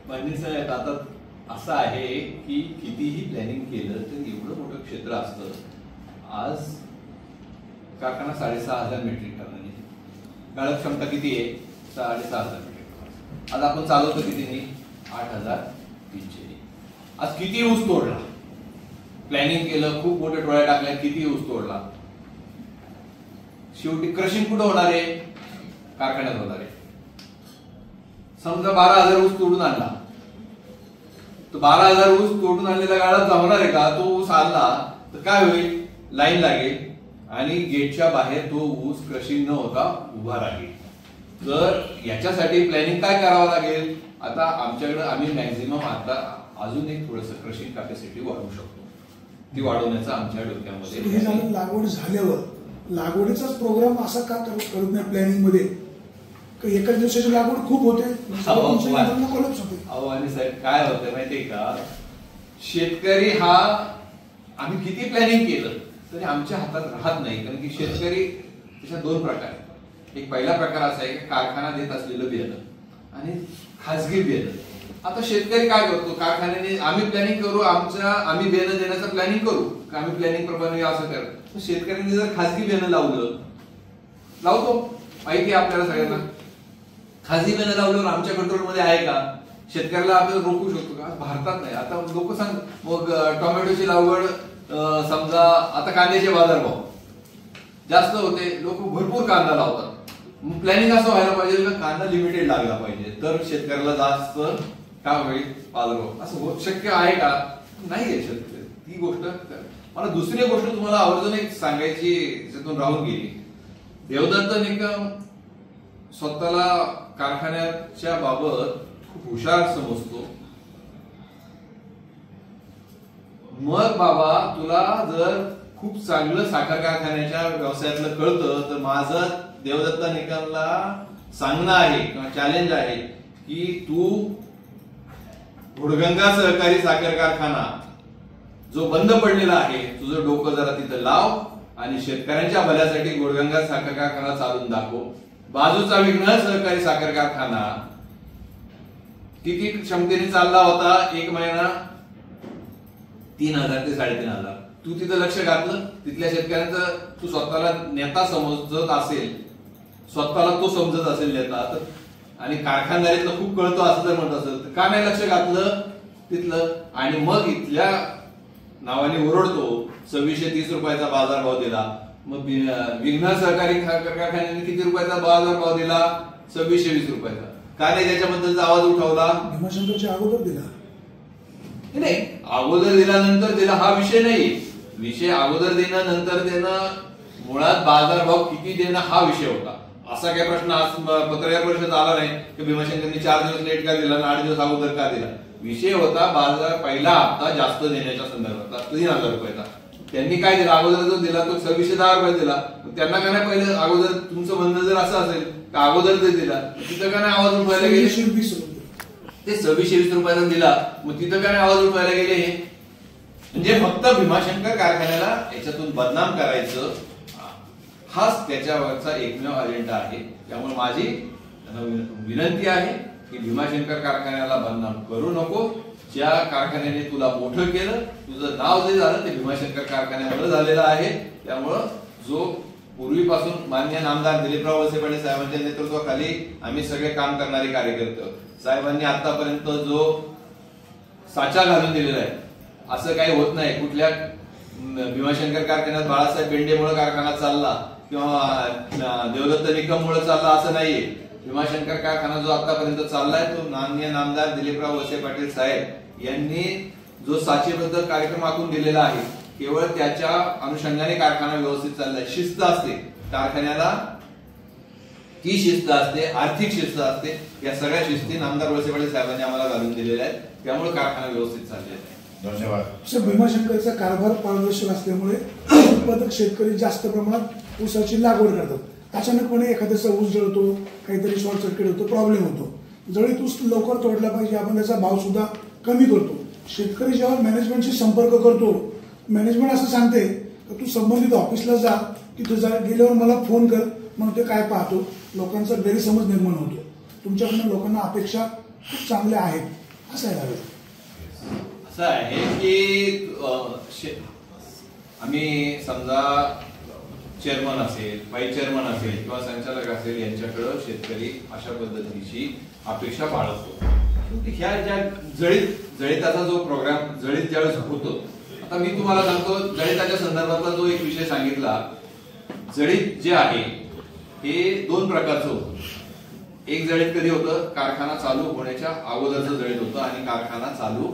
माननीय साहेब, आता असं आहे की कितीही प्लॅनिंग केलं तर एवढं मोठं क्षेत्र असतं. आज कारखाना 6,500 मेट्रिक टनांनी, गाळप क्षमता किती आहे? 6,500 मेट्रिक टन. आज आपण चालवतो किती? 8,300. आज किती ऊस तोडला? प्लॅनिंग केलं, खूप मोठे टोळ्या टाकल्या, किती ऊस तोडला? शेवटी क्रशिंग कुठं होणार आहे? कारखान्यात होणार आहे. समजा 12,000 ऊस तोडून आणला, तर 12,000 ऊस तोडून आणलेल्या गाळात जाणार आहे का? तो ऊस आणला तर काय होईल? लाईन लागेल आणि गेटच्या बाहेर तो ऊस क्रशिंग न होता उभा राहील. तर याच्यासाठी प्लॅनिंग काय करावं लागेल? आता आमच्याकडे आम्ही मॅक्झिमम आता अजून एक थोडंसं क्रशिंग कॅपॅसिटी वाढवू शकतो. ती वाढवण्याचा आमच्या डोक्यामध्ये हे झालं. लागवड झाल्यावर लागवडीचाच प्रोग्राम असा का करत नाही प्लॅनिंग मध्ये? एकाच दिवसाची लागवड खूप होते. अहो आणि साहेब, काय होतं माहितीये का, शेतकरी हा आम्ही किती प्लॅनिंग केलं तरी आमच्या हातात राहत नाही. कारण की शेतकरी त्याच्यात 2 प्रकार आहेत. एक पहिला प्रकार असा आहे की कारखाना देत असलेलं बियाणं आणि खासगी बियाणं. आता शेतकरी काय करतो? कारखान्याने आम्ही प्लॅनिंग करू, आम्ही बियाणं देण्याचं प्लॅनिंग करू, आम्ही प्लॅनिंग प्रमाणे असं करू. तर शेतकऱ्यांनी जर खासगी बियाणं लावतो, माहिती आहे आपल्याला सगळ्यांना, खासगी बियाणं लावल्यावर आमच्या कंट्रोलमध्ये आहे का? शेतकऱ्याला आपण रोखू शकतो का? भारतात नाही. आता लोक सांग, मग टोमॅटोची लागवड, समजा आता कांद्याचे बाजारभाव जास्त होते, लोक भरपूर कांदा लावतात. मग प्लॅनिंग असं व्हायला पाहिजे का कांदा लिमिटेड लागला पाहिजे, तर शेतकऱ्याला जास्त काय होईल? बाजारभाव. असं शक्य आहे का? नाहीये शक्य. ती गोष्ट. मला दुसरी गोष्ट तुम्हाला आवर्जून एक सांगायची, त्यातून राहून गेली. देवदत्त निकम स्वतःला कारखान्याच्या बाबत खूप हुशार समजतो. मग बाबा, तुला जर खूप चांगलं साखर कारखान्याच्या व्यवसायातलं कळतं, तर माझं देवदत्त निकमला सांगणं आहे किंवा चॅलेंज आहे की तू घोडगंगा सहकारी साखर कारखाना जो बंद पडलेला आहे, तुझं डोकं जरा तिथं लाव आणि शेतकऱ्यांच्या भल्यासाठी घोडगंगा साखर कारखाना चालून दाखव. बाजूचा विघ्न सहकारी साखर कारखाना किती क्षमतेने चालला होता? 1 महिना 3,000 ते 3,500. तू तिथं लक्ष घातलं? तिथल्या शेतकऱ्यांचं तू स्वतःला नेता समजत असेल, स्वतःला तो समजत असेल नेता, तर आणि कारखानदारीतलं खूप कळतो असं जर म्हणत असेल तर का नाही लक्ष घातलं तिथलं? आणि मग इथल्या नावाने ओरडतो 2630 रुपयाचा बाजारभाव दिला. मग विघ्न सहकारी कारखान्याने किती रुपयाचा बाजार भाव दिला? 2620 रुपयाचा. का नाही त्याच्याबद्दलचा आवाज उठवला? भीमाशंकरच्या अगोदर दिला नाही, अगोदर दिला नंतर दिला हा विषय नाही. विषय अगोदर देणं नंतर देणं, मुळात बाजारभाव किती देणं हा विषय होता. असा काही प्रश्न आज पत्रकार परिषदेत आला नाही की भीमाशंकरनी 4 दिवस लेट का दिला आणि 8 दिवस अगोदर का दिला. विषय होता बाजार पहिला हप्ता जास्त देण्याच्या संदर्भात 3000 रुपयाचा. त्यांनी काय दिला? अगोदर जो दिला तो 2610 रुपये दिला. त्यांना का नाही पहिलं अगोदर? तुमचं म्हणणं जर असं असेल तर अगोदर ते दिला, तिथं का नाही आवाज उठवायला गेले? 2620 ते 2620 रुपयाला दिला, मग तिथं का नाही आवाज उठवायला गेले? हे म्हणजे फक्त भीमाशंकर कारखान्याला याच्यातून बदनाम करायचं हाच त्याच्यावरचा एकमेव अजेंडा आहे. त्यामुळे माझी विनंती आहे की भीमाशंकर कारखान्याला बदनाम करू नको. ज्या कारखान्याने तुला मोठं केलं, तुझं नाव जे झालं ते भीमाशंकर कारखान्यामुळे झालेलं आहे. त्यामुळं जो पूर्वीपासून मान्य नामदार दिलीपराव वळसे पाटील साहेबांच्या नेतृत्वाखाली आम्ही सगळे काम करणारे कार्यकर्ते, साहेबांनी आतापर्यंत जो साचा घालून दिलेला आहे, असं काही होत नाही. कुठल्या भीमाशंकर कारखान्यात बाळासाहेब बेंडेमुळे कारखाना चालला किंवा देवदत्त निकममुळे चालला असं नाहीये. भीमाशंकर कारखाना जो आतापर्यंत चाललाय तो माननीय नामदार दिलीपराव वळसे पाटील साहेब यांनी जो साचेबद्ध कार्यक्रम आखून दिलेला आहे, केवळ त्याच्या अनुषंगाने कारखाना व्यवस्थित चाललाय. शिस्त असते कारखान्याला, ती शिस्त असते, आर्थिक शिस्त असते. या सगळ्या शिस्ती नामदार वळसे पाटील साहेबांनी आम्हाला घालून दिलेल्या आहेत. त्यामुळे कारखाना व्यवस्थित चाललेला आहे. धन्यवाद. भीमाशंकरचा कारभार पारदर्शक असल्यामुळे उत्पादक शेतकरी जास्त प्रमाणात ऊसाची लागवड करतात. अचानकपणे एखाद्याचा ऊस जळतो, काहीतरी शॉर्ट सर्किट होतो, प्रॉब्लेम होतो. जळीत ऊस लवकर तोडला पाहिजे, आपण त्याचा भाव सुद्धा कमी करतो. शेतकरी जेव्हा मॅनेजमेंटशी संपर्क करतो, मॅनेजमेंट असं सांगते की तू संबंधित ऑफिसला जा, तिथे गेल्यावर मला फोन कर, मग ते काय पाहतो. लोकांचा गैरसमज निर्माण होतो. तुमच्याकडनं लोकांना अपेक्षा खूप चांगल्या आहेत असं आहे. असं आहे की आम्ही समजा चेअरमन असेल, व्हाईस चेअरमन असेल किंवा संचालक असेल, यांच्याकडे शेतकरी अशा पद्धतीची अपेक्षा बाळगतो. ह्या ज्या जळिताचा जो प्रोग्राम जळीत ज्यावेळेस होतो, आता मी तुम्हाला सांगतो जळिताच्या संदर्भातला जो एक विषय सांगितला. जळीत जे आहे हे 2 प्रकारचं होतं. एक जळीत कधी होतं? कारखाना चालू होण्याच्या अगोदरचं जळीत होतं आणि कारखाना चालू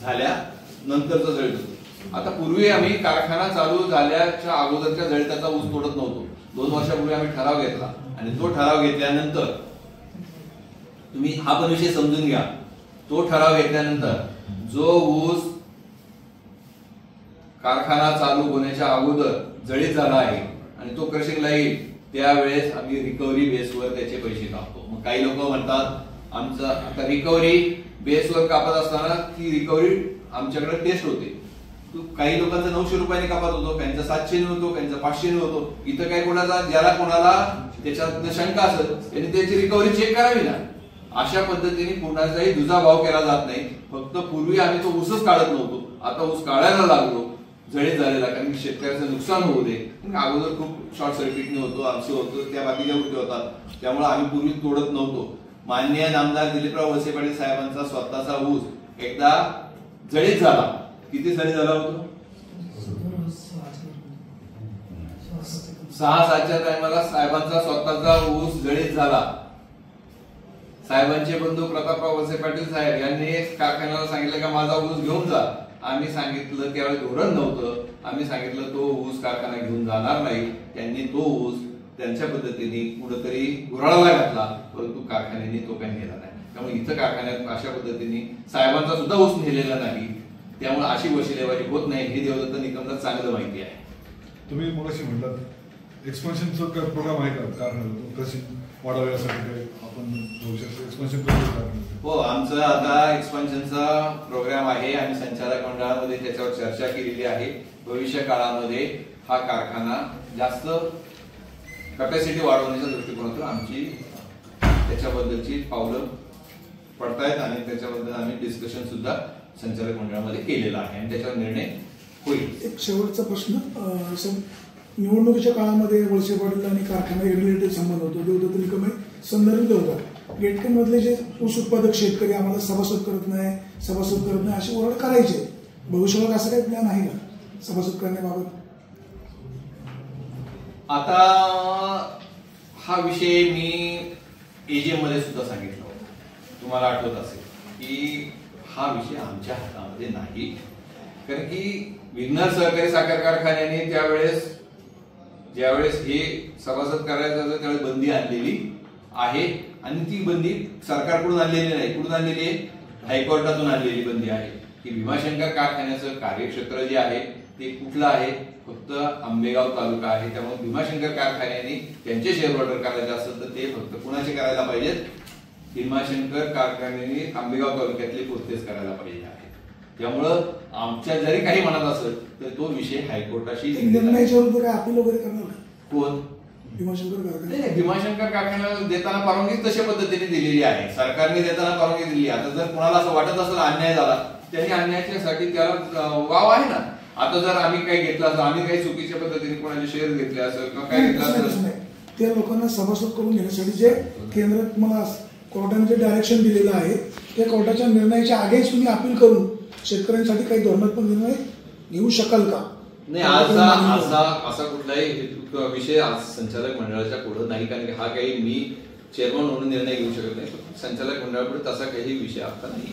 झाल्यानंतरचं जळीत होतं. आता पूर्वी आम्ही कारखाना चालू झाल्याच्या अगोदरच्या जळीताचा ऊस तोडत नव्हतो. 2 वर्षापूर्वी आम्ही ठराव घेतला आणि तो ठराव घेतल्यानंतर तुम्ही हा पण विषय समजून घ्या. तो ठराव घेतल्यानंतर जो ऊस कारखाना चालू होण्याच्या अगोदर जळीत झाला आहे आणि तो क्रशिंगला येईल, त्यावेळेस आम्ही रिकव्हरी बेसवर त्याचे पैसे कापतो. मग काही लोक म्हणतात आमचं आता रिकव्हरी बेसवर कापत असताना ती रिकव्हरी आमच्याकडे टेस्ट होते. काही लोकांचा 900 रुपयाने कापत होतो, त्यांचा 700 होतो, त्यांचा 500 होतो. इथं काय कोणाला ज्याला कोणाला त्याच्यात शंका असेल त्यांनी त्याची रिकव्हरी चेक करावी ना. अशा पद्धतीने कोणाचाही दुजा भाव केला जात नाही. फक्त पूर्वी आम्ही तो ऊसच काढत नव्हतो, आता ऊस काढायला लागलो जळीत झालेला, कारण शेतकऱ्याचं नुकसान होऊ दे. अगोदर खूप शॉर्ट सर्किटने होतो, आमचं होतं, त्या बाकीच्या गोष्टी होतात. त्यामुळे आम्ही पूर्वी तोडत नव्हतो. माननीय नामदार दिलीपराव वळसे पाटील साहेबांचा स्वतःचा ऊस एकदा जळीत झाला. किती साली झाला होतो? 6-7च्या टायमाला साहेबांचा स्वतःचा ऊस जळीत झाला. साहेबांचे बंधू प्रतापराव वळसे पाटील साहेब यांनी कारखान्याला सांगितलं का माझा ऊस घेऊन जा. आम्ही सांगितलं त्यावेळी धोरण नव्हतं. आम्ही सांगितलं तो ऊस कारखाना घेऊन जाणार नाही. त्यांनी तो ऊस त्यांच्या पद्धतीने कुठेतरी गुऱ्हाळाला घातला, परंतु कारखान्याने तो काही नेला नाही. त्यामुळे इथं कारखान्यात अशा पद्धतीने साहेबांचा सुद्धा ऊस नेलेला नाही. त्यामुळे अशी वशिलेवारी होत नाही हे देवदत्त निकमला चांगलं माहिती आहे. तुम्ही मगाशी म्हटलात एक्सपान्शनचा काय प्रोग्राम आहे का कारखान्यात कशी वाढावी यासाठी काही आपण एक्सपान्शन? हो, आमचं आता एक्सपान्शनचा प्रोग्राम आहे. आम्ही संचालक मंडळामध्ये त्याच्यावर चर्चा केलेली आहे. भविष्य काळामध्ये हा कारखाना जास्त कॅपॅसिटी वाढवण्याच्या दृष्टिकोनातून आमची त्याच्याबद्दलची पावलं पडतायत आणि त्याच्याबद्दल आम्ही डिस्कशन सुद्धा संचालक मंडळामध्ये केलेला आहे आणि त्याच्यावर निर्णय होईल. एक शेवटचा प्रश्न. निवडणुकीच्या काळामध्ये वळसे पाटील आणि कारखाना रिलेटेड संबंध होतो, देवदत्त निकम संदर्भित होता. गेटकेन मधले जे ऊस उत्पादक शेतकरी आम्हाला सभासद करत नाही अशी ओरड करायचे. भविष्यात असं काही प्लॅन आहे का सभासद करण्याबाबत? आता हा विषय मी एजीएम मध्ये सुद्धा सांगितला होता. तुम्हाला आठवत असेल की हा विषय आमच्या हातामध्ये नाही, कारण की विघ्नर सहकारी साखर कारखान्याने ज्यावेळेस हे सभासद करायचं होतं त्यावेळेस बंदी आणलेली आहे आणि ती बंदी सरकारकडून आणलेली नाही. कुठून आणलेली आहे? हायकोर्टातून आणलेली बंदी आहे की भीमाशंकर कारखान्याचं कार्यक्षेत्र जे आहे ते कुठलं आहे? फक्त आंबेगाव तालुका आहे. त्यामुळे भीमाशंकर कारखान्याने त्यांचे शेअर होल्डर करायचे असेल तर ते फक्त कुणाचे करायला पाहिजेत? भीमाशंकर कारखान्याने आंबेगाव तालुक्यातले पुरतेच करायला पाहिजे आहे. त्यामुळं आमच्या जरी काही मनात असेल तर तो विषय हायकोर्टाशी निर्णयाच्या विरुद्ध काय अपील वगैरे करणार का? कोण? भीमाशंकर कारखाना नाही, भीमाशंकर कारखान्याला देताना परवानगी तशा पद्धतीने दिलेली आहे. सरकारने देताना परवानगी दिली. आता जर कोणाला असं वाटत असेल अन्याय झाला, त्यांनी अन्यायासाठी त्याला वाव आहे ना. आता जर आम्ही काही घेतलं असं, आम्ही काही चुकीच्या पद्धतीने कोणाचे शेअर घेतले असेल किंवा काय घेतलं असेल, त्या लोकांना सभासद करून घेण्यासाठी जे केंद्रात तुम्हाला कोर्टाने जे डायरेक्शन दिलेलं आहे त्या कोर्टाच्या निर्णयाच्या आधीच तुम्ही अपील करून शेतकऱ्यांसाठी काही धोरणात्मक निर्णय घेऊ शकाल का? नाही, असा कुठलाही विषय आज संचालक मंडळाच्या पुढे नाही, कारण की हा काही मी चेअरमन म्हणून निर्णय घेऊ शकत नाही. संचालक मंडळापुढे तसा काही विषय आता नाही.